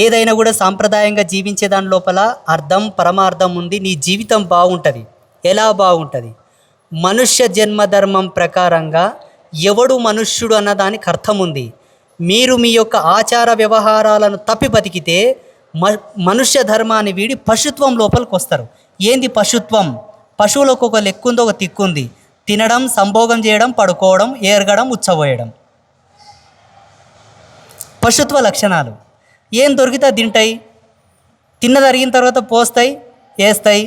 ఏదైనా కూడా సాంప్రదాయంగా జీవించే దాని లోపల అర్థం పరమార్థం ఉంది. నీ జీవితం బాగుంటుంది. ఎలా బాగుంటుంది? మనుష్య జన్మధర్మం ప్రకారంగా ఎవడు మనుష్యుడు అన్నదానికి అర్థం ఉంది. మీరు మీ యొక్క ఆచార వ్యవహారాలను తప్పి బతికితే మనుష్య ధర్మాన్ని వీడి పశుత్వం లోపలికి వస్తారు. ఏంది పశుత్వం? పశువులకు ఒక లెక్కుంది, ఒక తిక్కుంది. తినడం, సంభోగం చేయడం, పడుకోవడం, ఏరగడం, ఉచ్చబోయడం, పశుత్వ లక్షణాలు. ఏం దొరికితే తింటాయి, తిన్నది అరిగిన తర్వాత పోస్తాయి, వేస్తాయి.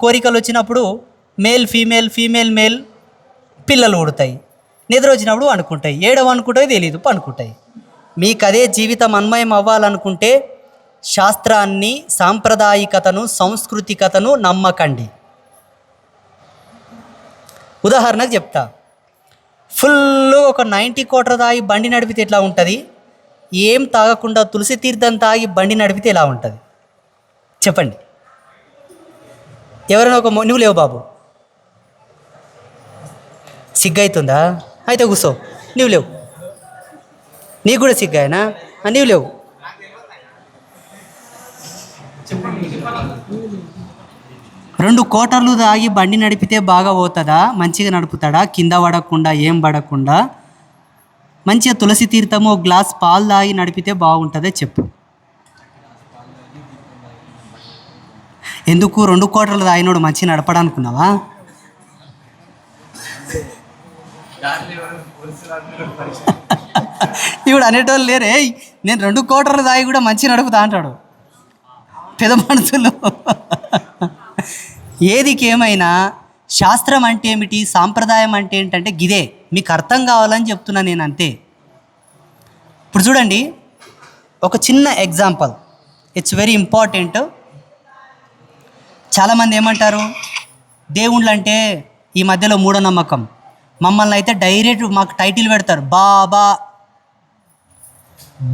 కోరికలు వచ్చినప్పుడు మేల్ ఫీమేల్, ఫీమేల్ మేల్ పిల్లలు ఉడతాయి. నిద్ర వచ్చినప్పుడు అనుకుంటాయి, ఏడవ అనుకుంటాయి తెలియదు, పనుకుంటాయి. మీకు అదే జీవితం అన్వయం అవ్వాలనుకుంటే శాస్త్రాన్ని, సాంప్రదాయికతను, సాంస్కృతికతను నమ్మకండి. ఉదాహరణకు చెప్తా. ఫుల్ ఒక 90 కోట్ర తాగి బండి నడిపితే ఎట్లా ఉంటుంది? ఏం తాగకుండా తులసి తీర్థం తాగి బండి నడిపితే ఎలా ఉంటుంది చెప్పండి? ఎవరైనా నువ్వు లేవు బాబు, సిగ్గైతుందా? అయితే కూర్చో. నువ్వు లేవు, నీకు కూడా సిగ్గాయనా? నీవు లేవు. 2 కోటర్లు తాగి బండి నడిపితే బాగా పోతుందా? మంచిగా నడుపుతాడా? కింద పడకుండా, ఏం పడకుండా మంచిగా తులసి తీర్థము, ఒక గ్లాస్ పాలు తాగి నడిపితే బాగుంటుందే చెప్పు. ఎందుకు 2 కోటర్లు తాగినోడు మంచిగా నడపడానుకున్నావా? ఇప్పుడు అనేటోళ్ళు లేరే, నేను 2 కోటర్లు తాగి కూడా మంచిగా నడుపుతా అంటాడు. పెద్ద మనుషులు. ఏదికేమైనా శాస్త్రం అంటే ఏమిటి, సాంప్రదాయం అంటే ఏంటంటే గిదే. మీకు అర్థం కావాలని చెప్తున్నా నేను, అంతే. ఇప్పుడు చూడండి, ఒక చిన్న ఎగ్జాంపుల్, ఇట్స్ వెరీ ఇంపార్టెంట్. చాలామంది ఏమంటారు, దేవుళ్ళు అంటే ఈ మధ్యలో మూఢనమ్మకం. మమ్మల్ని అయితే డైరెక్ట్ మాకు టైటిల్ పెడతారు, బాబా,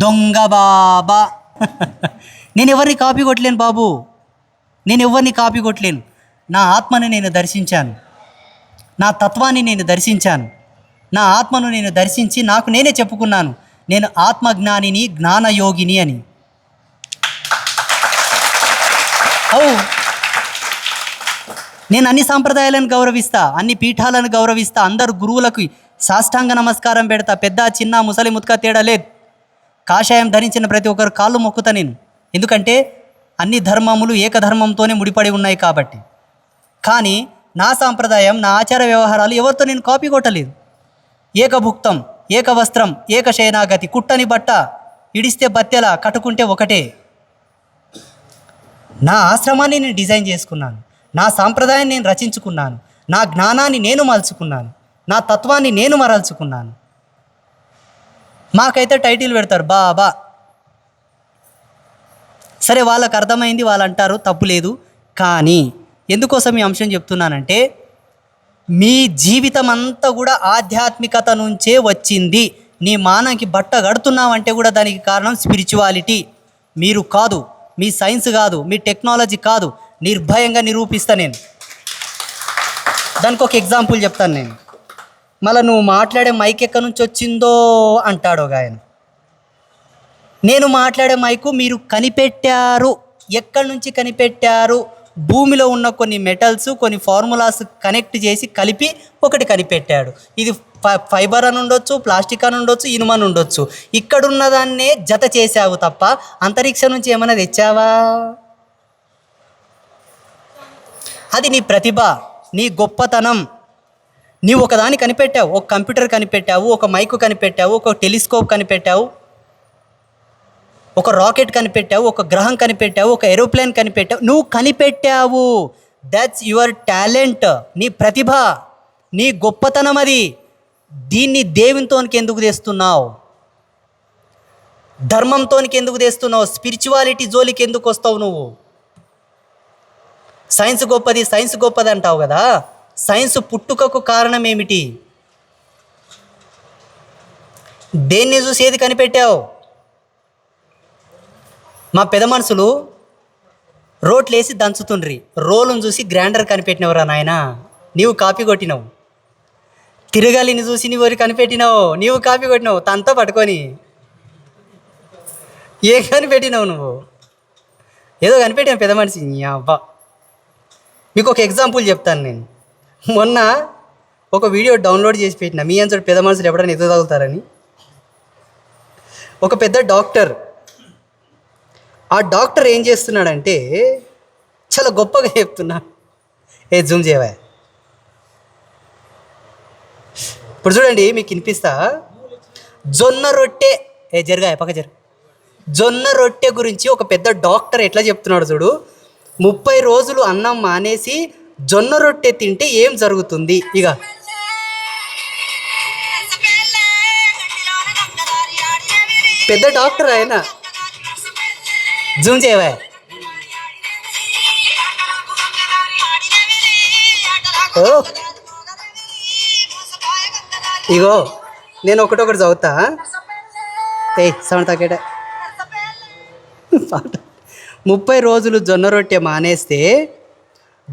దొంగ బాబా. నేను ఎవరిని కాపీ కొట్టలేను బాబు, నేను ఎవరిని కాపీ కొట్టలేను. నా ఆత్మని నేను దర్శించాను, నా తత్వాన్ని నేను దర్శించాను, నా ఆత్మను నేను దర్శించి నాకు నేనే చెప్పుకున్నాను, నేను ఆత్మజ్ఞానిని, జ్ఞానయోగిని అని. నేను అన్ని సాంప్రదాయాలను గౌరవిస్తా, అన్ని పీఠాలను గౌరవిస్తా, అందరు గురువులకు సాష్టాంగ నమస్కారం పెడతా. పెద్ద చిన్న ముసలి ముత్క తేడా లేదు. కాషాయం ధరించిన ప్రతి ఒక్కరు కాళ్ళు మొక్కుతా నేను. ఎందుకంటే అన్ని ధర్మములు ఏకధర్మంతోనే ముడిపడి ఉన్నాయి కాబట్టి. కానీ నా సాంప్రదాయం, నా ఆచార వ్యవహారాలు ఎవరితో నేను కాపీ కొట్టలేదు. ఏకభుక్తం, ఏకవస్త్రం, ఏకశయనాగతి. కుట్టని బట్ట ఇడిస్తే బత్తెల, కట్టుకుంటే ఒకటే. నా ఆశ్రమాన్ని నేను డిజైన్ చేసుకున్నాను, నా సాంప్రదాయాన్ని నేను రచించుకున్నాను, నా జ్ఞానాన్ని నేను మలుచుకున్నాను, నా తత్వాన్ని నేను మరల్చుకున్నాను. మాకైతే టైటిల్ పెడతారు బాబా. సరే, వాళ్ళకు అర్థమైంది, వాళ్ళు అంటారు, తప్పు లేదు. కానీ ఎందుకోసం ఈ అంశం చెప్తున్నానంటే, మీ జీవితం అంతా కూడా ఆధ్యాత్మికత నుంచే వచ్చింది. నీ మానానికి బట్ట కడుతున్నావంటే కూడా దానికి కారణం స్పిరిచువాలిటీ. మీరు కాదు, మీ సైన్స్ కాదు, మీ టెక్నాలజీ కాదు. నిర్భయంగా నిరూపిస్తా నేను. దానికి ఒక ఎగ్జాంపుల్ చెప్తాను నేను. మళ్ళీ నువ్వు మాట్లాడే మైక్ ఎక్కడి నుంచి వచ్చిందో అంటాడు ఒక ఆయన. నేను మాట్లాడే మైకు మీరు కనిపెట్టారు. ఎక్కడి నుంచి కనిపెట్టారు? భూమిలో ఉన్న కొన్ని మెటల్స్, కొన్ని ఫార్ములాస్ కనెక్ట్ చేసి కలిపి ఒకటి కనిపెట్టాడు. ఇది ఫైబర్ అని ఉండొచ్చు, ప్లాస్టిక్ అని ఉండొచ్చు, ఇనుమని ఉండొచ్చు. ఇక్కడున్న దాన్నే జత చేసావు తప్ప అంతరిక్షం నుంచి ఏమైనా తెచ్చావా? అది నీ ప్రతిభ, నీ గొప్పతనం. నీవు ఒకదాన్ని కనిపెట్టావు, ఒక కంప్యూటర్ కనిపెట్టావు, ఒక మైకు కనిపెట్టావు, ఒక టెలిస్కోప్ కనిపెట్టావు, ఒక రాకెట్ కనిపెట్టావు, ఒక గ్రహం కనిపెట్టావు, ఒక ఏరోప్లేన్ కనిపెట్టావు. నువ్వు కనిపెట్టావు. దట్స్ యువర్ టాలెంట్, నీ ప్రతిభ, నీ గొప్పతనం అది. దీన్ని దేవునితోనికి ఎందుకు తెస్తున్నావు? ధర్మంతోనికి ఎందుకు తెస్తున్నావు? స్పిరిచువాలిటీ జోలికి ఎందుకు వస్తావు నువ్వు? సైన్స్ గొప్పది, సైన్స్ గొప్పది అంటావు కదా. సైన్స్ పుట్టుకకు కారణం ఏమిటి? దేన్ని చూసి ఏది కనిపెట్టావు? మా పెద్ద మనుషులు రోట్లేసి దంచుతుండ్రి, రోలును చూసి గ్రైండర్ కనిపెట్టినవురా నాయన, నీవు కాపీ కొట్టినావు. తిరగాలిని చూసి నీవు కనిపెట్టినావు, నీవు కాపీ కొట్టినావు తంతా పట్టుకొని. ఏ కనిపెట్టినావు నువ్వు? ఏదో కనిపెట్టాను పెద్ద మనిషి. నీ అబ్బా, మీకు ఒక ఎగ్జాంపుల్ చెప్తాను నేను. మొన్న ఒక వీడియో డౌన్లోడ్ చేసి పెట్టిన, మీ అంతటి పెద్ద మనుషులు ఎప్పుడైనా ఎదురు తగులుతారని. ఒక పెద్ద డాక్టర్, ఆ డాక్టర్ ఏం చేస్తున్నాడంటే చాలా గొప్పగా చెప్తున్నా. జూమ్ చేయవా? ఇప్పుడు చూడండి, మీకు వినిపిస్తా. జొన్న రొట్టె జరగా పక్క జరు జొన్న రొట్టె గురించి ఒక పెద్ద డాక్టర్ ఎట్లా చెప్తున్నాడు చూడు. 30 రోజులు అన్నం మానేసి జొన్న రొట్టె తింటే ఏం జరుగుతుంది? ఇక పెద్ద డాక్టర్ ఆయన. జూమ్ చేయవా? ఇగో నేను ఒకటొకటి చదువుతా. సౌండ్ తగ్గేట. 30 రోజులు జొన్న రొట్టె మానేస్తే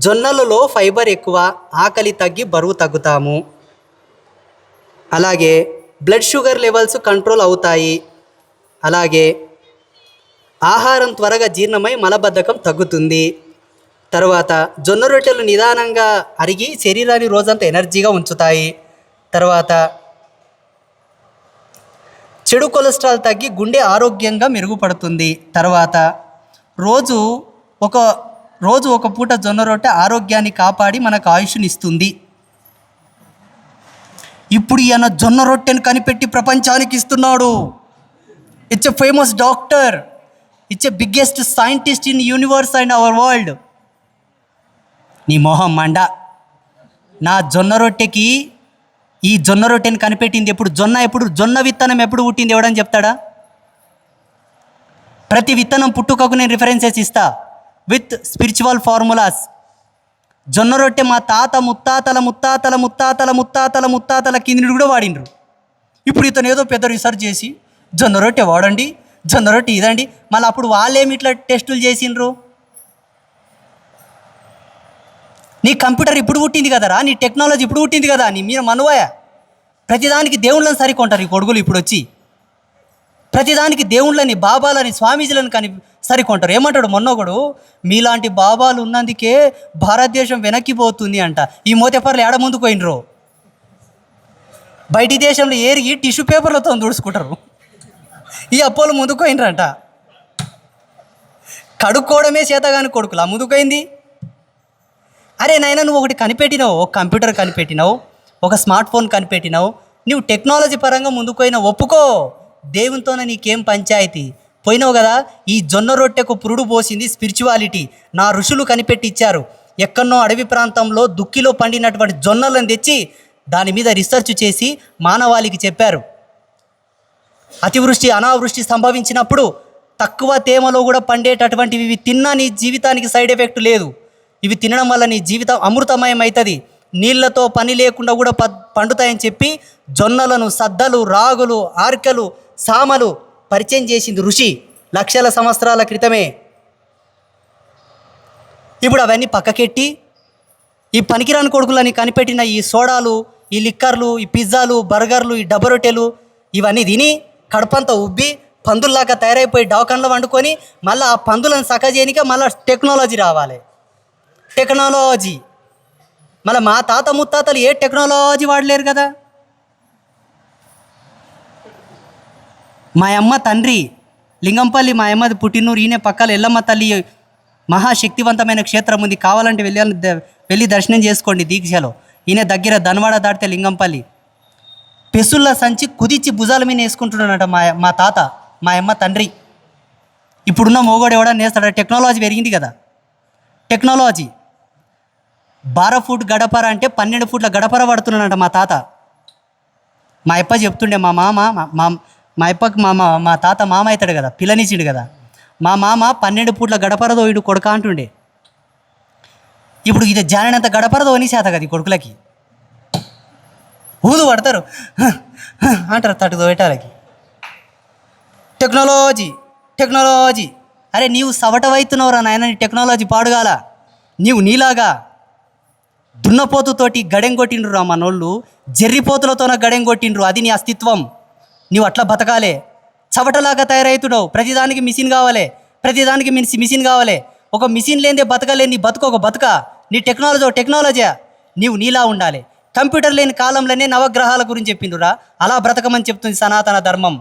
జొన్నలలో ఫైబర్ ఎక్కువ, ఆకలి తగ్గి బరువు తగ్గుతాము. అలాగే బ్లడ్ షుగర్ లెవెల్స్ కంట్రోల్ అవుతాయి. అలాగే ఆహారం త్వరగా జీర్ణమై మలబద్ధకం తగ్గుతుంది. తర్వాత జొన్న రొట్టెలు నిదానంగా అరిగి శరీరాన్ని రోజంతా ఎనర్జీగా ఉంచుతాయి. తర్వాత చెడు కొలెస్ట్రాల్ తగ్గి గుండె ఆరోగ్యంగా మెరుగుపడుతుంది. తర్వాత రోజు ఒక పూట జొన్న రొట్టె ఆరోగ్యాన్ని కాపాడి మనకు ఆయుష్నిస్తుంది. ఇప్పుడు ఈయన జొన్న రొట్టెను కనిపెట్టి ప్రపంచానికి ఇస్తున్నాడు. It's a famous doctor, it's a biggest scientist in universe and our world. నీ మొహం మండ. నా జొన్న రొట్టెకి, ఈ జొన్న రొట్టెని కనిపెట్టింది ఎప్పుడు? జొన్న విత్తనం ఎప్పుడు పుట్టింది ఎవడని చెప్తాడా? ప్రతి విత్తనం పుట్టుకకు నేను రిఫరెన్సెస్ ఇస్తా విత్ స్పిరిచువల్ ఫార్ములాస్. జొన్న రొట్టె మా తాత ముత్తాతల ముత్తాతల ముత్తాతల ముత్తాతల ముత్తాతల కింది కూడా వాడిండ్రు. ఇప్పుడు ఇతను ఏదో పెద్ద రీసెర్చ్ చేసి జొన్న రొట్టె వాడండి, జొన్న రొట్టె ఇదండి. మళ్ళీ అప్పుడు వాళ్ళేమి ఇట్లా టెస్టులు చేసిండ్రు? నీ కంప్యూటర్ ఇప్పుడు పుట్టింది కదరా, నీ టెక్నాలజీ ఇప్పుడు పుట్టింది కదా, నీ మీరు మనవాయ. ప్రతిదానికి దేవుళ్ళని సరికొంటారు ఈ కొడుకులు ఇప్పుడు వచ్చి. ప్రతిదానికి దేవుళ్ళని, బాబాలని, స్వామీజీలను కానీ సరికొంటారు. ఏమంటాడు మొన్నొకడు, మీలాంటి బాబాలు ఉన్నందుకే భారతదేశం వెనక్కిపోతుంది అంట. ఈ మోతెపర్లు ఏడ ముందుకు పోయినరు? బయటి దేశంలో ఏరిగి టిష్యూ పేపర్లతో తుడుచుకుంటారు. ఈ అప్పోలు ముందుకు పోయినరంట. కడుక్కోవడమే చేతగాని కొడుకులా ముందుకైంది. అరే నాయన, నువ్వు ఒకటి కనిపెట్టినావు, ఒక కంప్యూటర్ కనిపెట్టినావు, ఒక స్మార్ట్ ఫోన్ కనిపెట్టినావు, నువ్వు టెక్నాలజీ పరంగా ముందుకు పోయినా ఒప్పుకో. దేవునితోనే నీకేం పంచాయతీ? పోయినావు కదా. ఈ జొన్న రొట్టెకు పురుడు పోసింది స్పిరిచువాలిటీ. నా ఋషులు కనిపెట్టిచ్చారు. ఎక్కడనో అడవి ప్రాంతంలో దుక్కిలో పండినటువంటి జొన్నలను తెచ్చి దాని మీద రీసెర్చ్ చేసి మానవాళికి చెప్పారు. అతివృష్టి అనావృష్టి సంభవించినప్పుడు తక్కువ తేమలో కూడా పండేటటువంటివి ఇవి తిన్నా నీ జీవితానికి సైడ్ ఎఫెక్ట్ లేదు. ఇవి తినడం వల్ల నీ జీవితం అమృతమయం అవుతుంది. నీళ్లతో పని లేకుండా కూడా పండుతాయని చెప్పి జొన్నలను, సద్దలు, రాగులు, ఆర్కెలు, సామలు పరిచయం చేసింది ఋషి లక్షల సంవత్సరాల క్రితమే. ఇప్పుడు అవన్నీ పక్కకెట్టి ఈ పనికిరాని కొడుకులని కనిపెట్టిన ఈ సోడాలు, ఈ లిక్కర్లు, ఈ పిజ్జాలు, బర్గర్లు, ఈ డబ్బ రొట్టెలు ఇవన్నీ తిని కడుపంతా ఉబ్బి పందుల్లాగా తయారైపోయి డవకంలో వండుకొని మళ్ళీ ఆ పందులను సకజేయనిక మళ్ళీ టెక్నాలజీ రావాలి. టెక్నాలజీ మళ్ళీ మా తాత ముత్తాతలు ఏ టెక్నాలజీ వాడలేరు కదా. మా అమ్మ తండ్రి లింగంపల్లి, మా అమ్మది పుట్టినూరు. ఈయన పక్కల ఎల్లమ్మ తల్లి మహాశక్తివంతమైన క్షేత్రం ఉంది, కావాలంటే వెళ్ళి దర్శనం చేసుకోండి దీక్షలో. ఈయన దగ్గర ధనవాడ దాటితే లింగంపల్లి. పెసుళ్ళ సంచి కుదిచ్చి భుజాల మీద వేసుకుంటున్నాడట మా తాత, మా అమ్మ తండ్రి. ఇప్పుడున్న మోగోడు ఎవడన్నా వేస్తాడా? టెక్నాలజీ పెరిగింది కదా. టెక్నాలజీ 12 ఫూట్ గడపర అంటే 12 ఫూట్ల గడపర పడుతున్నాడంట మా తాత. మా అప్ప చెప్తుండే, మా అప్పకి మా తాత మామ అవుతాడు కదా, పిల్లనిచ్చిండు కదా. మా మామ 12 ఫూట్ల గడపరదో ఇడు కొడుక అంటుండే. ఇప్పుడు ఇది జానినంత గడపరదో అని చేత కదా ఈ కొడుకులకి. ఊదు పడతారు అంటారు తట్టుదో పెట్టాలకి. టెక్నాలజీ అరే నీవు సవటవైతున్నావురా నాయన, నీ టెక్నాలజీ పాడుగాల. నీలాగా దున్నపోతుతోటి గడెం కొట్టిండ్రు రా మనోళ్ళు, జెర్రిపోతులతోన గడెం కొట్టిండ్రు. అది నీ అస్తిత్వం. నీవు అట్లా బతకాలే. చవటలాగా తయారవుతున్నావు. ప్రతిదానికి మిషన్ కావాలి, ప్రతిదానికి మిషన్ కావాలి. ఒక మిషన్ లేనిదే బతకలేని నీ బతుకు ఒక బతుక. నీ టెక్నాలజీయా. నీవు నీలా ఉండాలి. కంప్యూటర్ లేని కాలంలోనే నవగ్రహాల గురించి చెప్పిండురా. అలా బ్రతకమని చెప్తుంది సనాతన ధర్మం.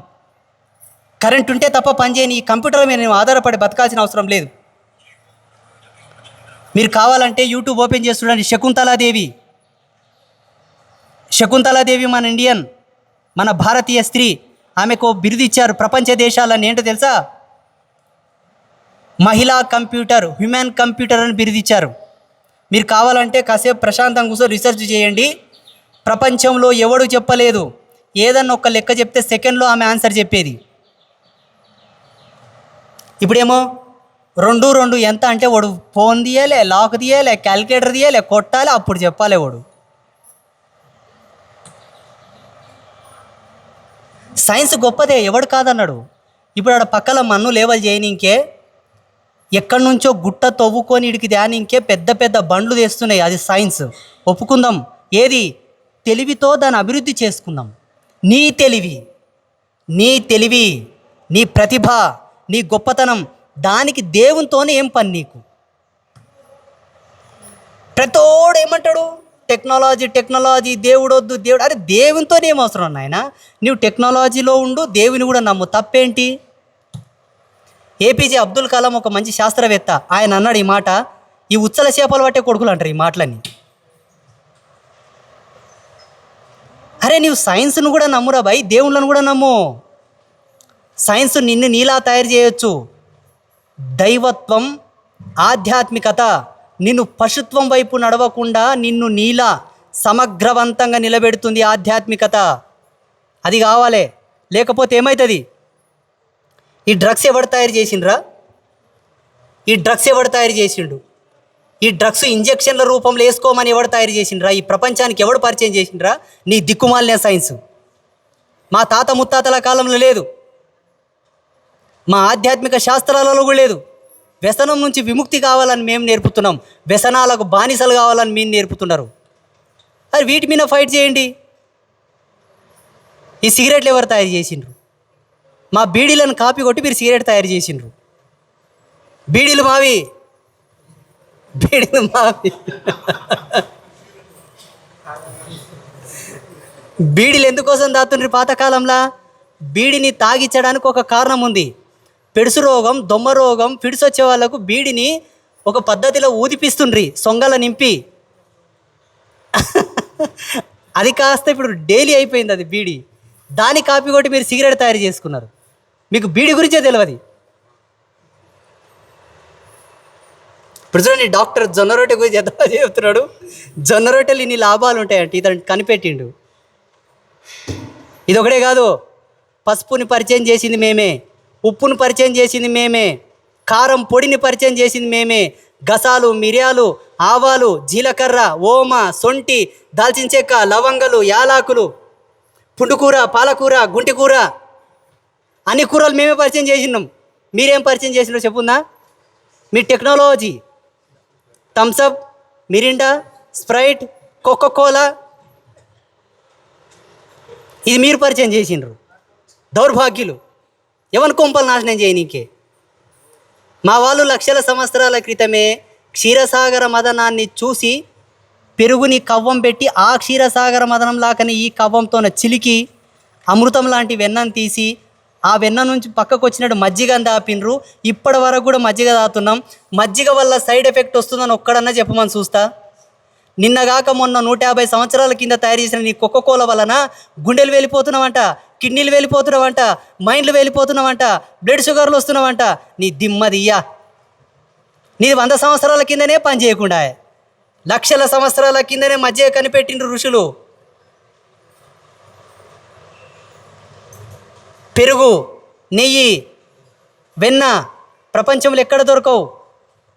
కరెంట్ ఉంటే తప్ప పనిచేయని ఈ కంప్యూటర్ మీద నేను ఆధారపడి బతకాల్సిన అవసరం లేదు. మీరు కావాలంటే యూట్యూబ్ ఓపెన్ చేసి చూడండి. శకుంతలాదేవి మన ఇండియన్, మన భారతీయ స్త్రీ. ఆమెకు బిరుదు ఇచ్చారు ప్రపంచ దేశాలని. ఏంటో తెలుసా? మహిళా కంప్యూటర్, హ్యూమన్ కంప్యూటర్ అని బిరుదు ఇచ్చారు. మీరు కావాలంటే కాసేపు ప్రశాంతంగా కూర్చొని రీసెర్చ్ చేయండి. ప్రపంచంలో ఎవడు చెప్పలేదు. ఏదన్నా ఒక లెక్క చెప్తే సెకండ్లో ఆమె ఆన్సర్ చెప్పేది. ఇప్పుడేమో 2 ఎంత అంటే వాడు ఫోన్ తీయాలి, లాక్ తీయాలి, క్యాలిక్యులేటర్ తీయాలి, కొట్టాలి, అప్పుడు చెప్పాలి వాడు. సైన్స్ గొప్పదే, ఎవడు కాదన్నాడు. ఇప్పుడు ఆడ పక్కల మన్ను లేవల్ చేయనీకే, ఎక్కడి నుంచో గుట్ట తవ్వుకొని ఇడికి ధ్యానింకే పెద్ద పెద్ద బండ్లు తెస్తున్నాయి. అది సైన్స్, ఒప్పుకుందాం. ఏది? తెలివితో దాన్ని అభివృద్ధి చేసుకుందాం. నీ తెలివి, నీ ప్రతిభ, నీ గొప్పతనం, దానికి దేవునితోనే ఏం పని నీకు? ప్రతోడు ఏమంటాడు? టెక్నాలజీ, దేవుడొద్దు. అరే దేవునితోనే ఏం అవసరం నాయన? నువ్వు టెక్నాలజీలో ఉండు, దేవుని కూడా నమ్ము, తప్పేంటి? ఏపీజే అబ్దుల్ కలాం ఒక మంచి శాస్త్రవేత్త. ఆయన అన్నాడు ఈ మాట. ఈ ఉచ్చల చేపలు పట్టే కొడుకులు అంటారు ఈ మాటలన్నీ. అరే నీవు సైన్స్ను కూడా నమ్మురా బాయ్, దేవుళ్ళను కూడా నమ్ము. సైన్స్ నిన్ను నీలా తయారు చేయొచ్చు. దైవత్వం, ఆధ్యాత్మికత నిన్ను పశుత్వం వైపు నడవకుండా నిన్ను నీలా సమగ్రవంతంగా నిలబెడుతుంది ఆధ్యాత్మికత. అది కావాలి. లేకపోతే ఏమవుతుంది? ఈ డ్రగ్స్ ఎవడు తయారు చేసిండ్రా? ఈ డ్రగ్స్ ఇంజెక్షన్ల రూపంలో వేసుకోమని ఎవడు తయారు చేసిండ్రా? ఈ ప్రపంచానికి ఎవడు పరిచయం చేసిండ్రా? నీ దిక్కుమాలిన సైన్స్. మా తాత ముత్తాతల కాలంలో లేదు, మా ఆధ్యాత్మిక శాస్త్రాలలో కూడా లేదు. వ్యసనం నుంచి విముక్తి కావాలని మేము నేర్పుతున్నాం, వ్యసనాలకు బానిసలు కావాలని మీరు నేర్పుతున్నారు. అది వీటి మీద ఫైట్ చేయండి. ఈ సిగరెట్లు ఎవరు తయారు చేసిండ్రు? మా బీడీలను కాపీ కొట్టి మీరు సిగరెట్ తయారు చేసిండ్రు. బీడీలు మావి. బీడీలు ఎందుకోసం దాతుండ్రి పాతకాలంలో? బీడిని తాగించడానికి ఒక కారణం ఉంది. పెడుసు రోగం, దొమ్మ రోగం, ఫిడ్స్ వచ్చే వాళ్ళకు బీడిని ఒక పద్ధతిలో ఊదిపిస్తుండ్రి, సొంగల నింపి. అది కాస్త ఇప్పుడు డైలీ అయిపోయింది అది బీడి. దాని కాపీ కొట్టి మీరు సిగరెట్ తయారు చేసుకున్నారు. మీకు బీడి గురించే తెలియదు. ఇప్పుడు చూడండి, డాక్టర్ జొన్న రొట్టె గురించి ఎంత చెప్తున్నాడు. జొన్న రొట్టెలు ఇన్ని లాభాలు ఉంటాయంటే ఇతను కనిపెట్టిండు. ఇది ఒకటే కాదు, పసుపుని పరిచయం చేసింది మేమే, ఉప్పును పరిచయం చేసింది మేమే, కారం పొడిని పరిచయం చేసింది మేమే, గసాలు, మిరియాలు, ఆవాలు, జీలకర్ర, ఓమ, సొంటి, దాల్చిన చెక్క, లవంగలు, యాలాకులు, పుండుకూర, పాలకూర, గుంటికూర, అన్ని కూరలు మేమే పరిచయం చేసినాం. మీరేం పరిచయం చేసినారో చెప్పుందా? మీ technology. Thums Up, Mirinda, Sprite, Coca Cola, ఇది మీరు పరిచయం చేసిండ్రు. దౌర్భాగ్యులు, ఎవరి కొంపలు నాశనం చేయనీకే. మా వాళ్ళు లక్షల సంవత్సరాల క్రితమే క్షీరసాగర మదనాన్ని చూసి పెరుగుని కవ్వం పెట్టి ఆ క్షీరసాగర మదనం లాకని ఈ కవ్వంతో చిలికి అమృతం లాంటి వెన్నను తీసి ఆ వెన్న నుంచి పక్కకు వచ్చినట్టు మజ్జిగని దాపిండ్రు. ఇప్పటి వరకు కూడా మజ్జిగ తాగుతున్నాం. మజ్జిగ వల్ల సైడ్ ఎఫెక్ట్ వస్తుందని ఒక్కడన్నా చెప్పమని చూస్తా. నిన్నగాక మొన్న 150 సంవత్సరాల కింద తయారు చేసిన నీ కోకోకోల వలన గుండెలు వెళ్ళిపోతున్నావంట, కిడ్నీలు వెళ్ళిపోతున్నావంట, మైండ్లు వెళ్ళిపోతున్నావంట, బ్లడ్ షుగర్లు వస్తున్నావంట. నీ దిమ్మదియ్యా. నీది 100 సంవత్సరాల కిందనే పని చేయకుండా లక్షల సంవత్సరాల కిందనే మజ్జిగ కనిపెట్టిండ్రు ఋషులు. పెరుగు, నెయ్యి, వెన్న ప్రపంచంలో ఎక్కడ దొరకవు.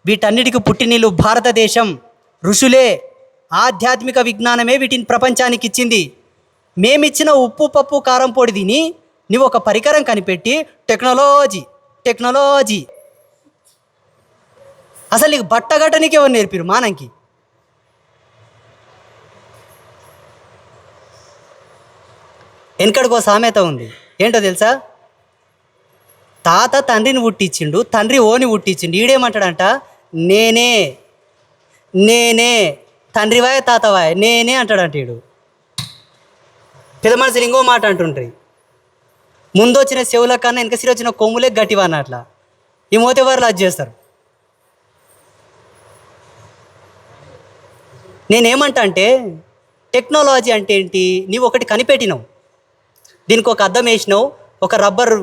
వీటన్నిటికీ పుట్టినీళ్ళు భారతదేశం, ఋషులే, ఆధ్యాత్మిక విజ్ఞానమే వీటిని ప్రపంచానికి ఇచ్చింది. మేమిచ్చిన ఉప్పు, పప్పు, కారం పొడి తిని నువ్వు ఒక పరికరం కనిపెట్టి టెక్నాలజీ. అసలు నీకు బట్టగట్టనికి ఎవరు నేర్పిరు మానంకి? వెనకడికో సామెత ఉంది, ఏంటో తెలుసా? తాత తండ్రిని పుట్టించిండు, తండ్రి ఓని పుట్టించిండు. ఈడేమంటాడంట, నేనే నేనే తండ్రివాయ తాతవాయ నేనే అంటాడంట. ఈడు పెద్ద మనుషులు ఇంకో మాట అంటుంటాయి, ముందు వచ్చిన చెవుల కన్నా వెనక సిరి వచ్చిన కొమ్ములే గట్టివా అన్నట్లా. ఈ మోతేవారులు అది చేస్తారు. నేనేమంటా అంటే, టెక్నాలజీ అంటే ఏంటి? నీవు ఒకటి కనిపెట్టినావు, దీనికి ఒక అద్దం వేసినావు, ఒక రబ్బర్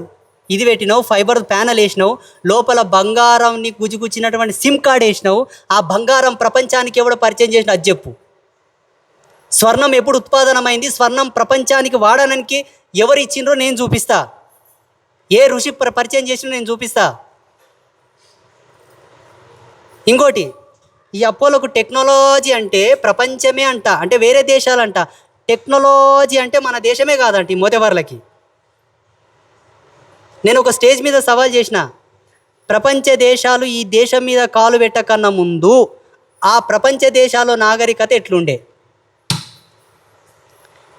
ఇది పెట్టినావు, ఫైబర్ ప్యానల్ వేసినావు, లోపల బంగారంని గుజిగుచ్చినటువంటి సిమ్ కార్డ్ వేసినావు. ఆ బంగారం ప్రపంచానికి ఎవడో పరిచయం చేసిన అది చెప్పు. స్వర్ణం ఎప్పుడు ఉత్పాదనమైంది, స్వర్ణం ప్రపంచానికి వాడడానికి ఎవరు ఇచ్చిండ్రో నేను చూపిస్తా. ఏ ఋషి పరిచయం చేసినో నేను చూపిస్తా. ఇంకోటి, ఈ అపోలోకు టెక్నాలజీ అంటే ప్రపంచమే అంట, అంటే వేరే దేశాలంట. టెక్నాలజీ అంటే మన దేశమే కాదంట ఈ మోతేవర్లకి. నేను ఒక స్టేజ్ మీద సవాల్ చేసిన, ప్రపంచ దేశాలు ఈ దేశం మీద కాలు పెట్టకన్నా ముందు ఆ ప్రపంచ దేశాల్లో నాగరికత ఎట్లుండే?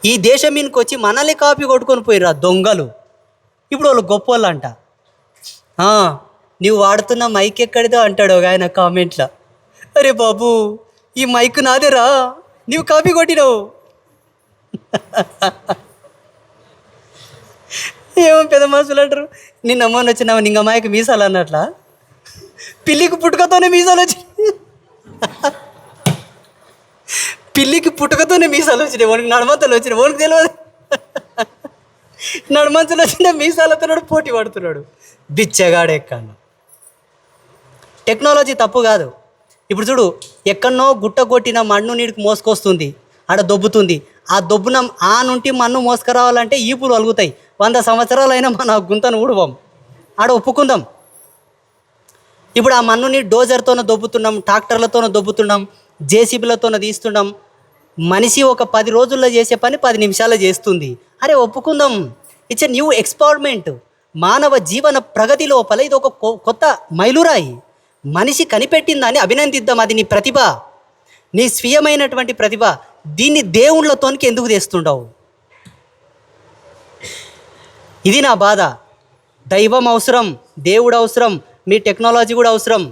ఈ దేశం మీదకి వచ్చి మనల్ని కాపీ కొట్టుకొని పోయిరా దొంగలు. ఇప్పుడు వాళ్ళు గొప్ప వాళ్ళు అంట. నీవు వాడుతున్న మైక్ ఎక్కడిదో అంటాడు ఒక ఆయన కామెంట్లో. అరే బాబు, ఈ మైక్ నాదేరా, నీవు కాపీ కొట్టినావు. ఏమో పెద్ద మనుషులు అంటారు, నిన్న అమ్మని వచ్చినావు నింగ మైక్ మీసాలు అన్నట్లా. పిల్లికి పుట్టుకతోనే మీసాలు వచ్చి పిల్లికి పుట్టుకతోనే మీసాలు వచ్చినాయి, వానికి నడమంతలు వచ్చినాయి, వానికి తెలియదు. నడమంతలు వచ్చిన మీసాలతో పోటీ పడుతున్నాడు బిచ్చగాడు. ఎక్కడో టెక్నాలజీ తప్పు కాదు. ఇప్పుడు చూడు, ఎక్కడనో గుట్ట కొట్టిన మన్ను నీడికి మోసుకొస్తుంది, ఆడ దొబ్బుతుంది. ఆ దొబ్బున ఆ నుండి మన్ను మోసుకురావాలంటే ఈపులు అలుగుతాయి. 100 సంవత్సరాలైనా మన గుంతను ఊడవం, ఆడ ఒప్పుకుందాం. ఇప్పుడు ఆ మన్నుని డోజర్తోనే దొబ్బుతున్నాం, ట్రాక్టర్లతోనే దొబ్బుతున్నాం, జేసీబీలతోనే తీస్తున్నాం. మనిషి ఒక 10 రోజుల్లో చేసే పని 10 నిమిషాల్లో చేస్తుంది. అరే ఒప్పుకుందాం, ఇట్స్ ఎ న్యూ ఎక్స్పెరిమెంట్. మానవ జీవన ప్రగతి లోపల ఇది ఒక కొత్త మైలురాయి. మనిషి కనిపెట్టిందని అభినందిద్దాం. అది నీ ప్రతిభ, నీ స్వీయమైనటువంటి ప్రతిభ. దీన్ని దేవుళ్ళతోనికి ఎందుకు తెస్తుండవు? ఇది నా బాధ. దైవం అవసరం, దేవుడు అవసరం, మీ టెక్నాలజీ కూడా అవసరం.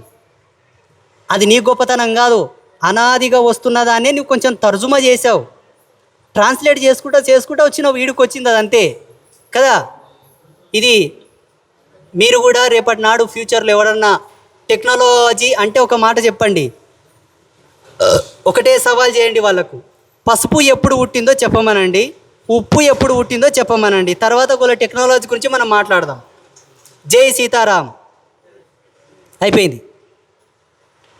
అది నీ గొప్పతనం కాదు, అనాదిగా వస్తున్నదాన్నే నువ్వు కొంచెం తర్జుమా చేసావు, ట్రాన్స్లేట్ చేసుకుంటా వచ్చినావు, వీడికి వచ్చింది అదంతే కదా. ఇది మీరు కూడా రేపటి నాడు ఫ్యూచర్లో ఎవరన్నా టెక్నాలజీ అంటే ఒక మాట చెప్పండి, ఒకటే సవాల్ చేయండి వాళ్ళకు. పసుపు ఎప్పుడు పుట్టిందో చెప్పమనండి, ఉప్పు ఎప్పుడు పుట్టిందో చెప్పమనండి. తర్వాత కూడా టెక్నాలజీ గురించి మనం మాట్లాడదాం. జై సీతారాం. అయిపోయింది.